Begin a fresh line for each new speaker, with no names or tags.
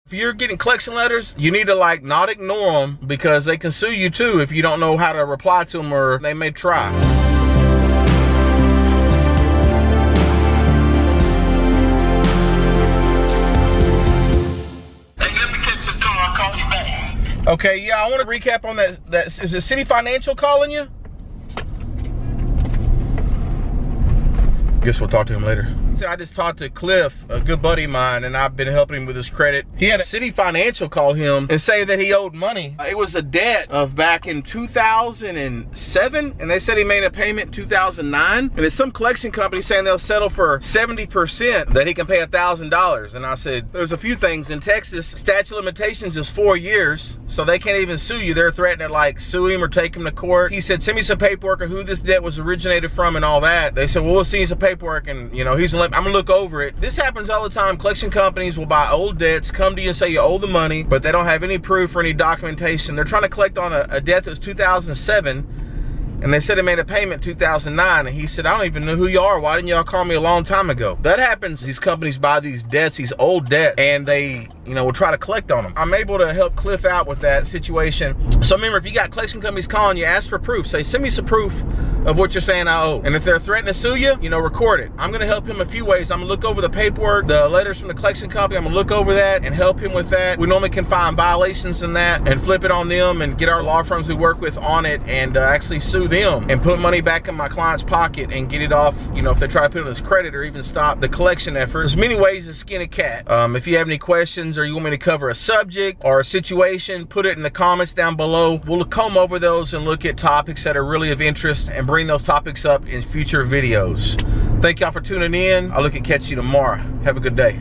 If you're getting collection letters, you need to like not ignore them because they can sue you too if you don't know how to reply to them, or they may try. Okay, yeah, I want to recap on that. Is it City Financial calling you? Guess we'll talk to him later. So I just talked to Cliff, a good buddy of mine, and I've been helping him with his credit. He had a City Financial call him and say that he owed money. It was a debt of back in 2007, and they said he made a payment in 2009. And it's some collection company saying they'll settle for 70%, that he can pay $1,000. And I said, there's a few things. In Texas, statute of limitations is 4 years, so they can't even sue you. They're threatening to like sue him or take him to court. He said, send me some paperwork of who this debt was originated from and all that. They said, well, we'll see some paperwork, and you know, I'm gonna look over it. This happens all the time. Collection companies will buy old debts, come to you and say you owe the money, but they don't have any proof or any documentation. They're trying to collect on a debt that was 2007, and they said they made a payment in 2009, and he said, I don't even know who you are. Why didn't y'all call me a long time ago? That happens. These companies buy these debts, these old debts, and they, you know, will try to collect on them. I'm able to help Cliff out with that situation. So remember, if you got collection companies calling you, ask for proof. Say, send me some proof of what you're saying I owe. And if they're threatening to sue you, you know, record it. I'm gonna help him a few ways. I'm gonna look over the paperwork, the letters from the collection company. I'm gonna look over that and help him with that. We normally can find violations in that and flip it on them and get our law firms we work with on it and actually sue them and put money back in my client's pocket and get it off, you know, if they try to put it on his credit or even stop the collection effort. There's many ways to skin a cat. If you have any questions or you want me to cover a subject or a situation, put it in the comments down below. We'll comb over those and look at topics that are really of interest and bring those topics up in future videos. Thank y'all for tuning in. I'll look at catch you tomorrow. Have a good day.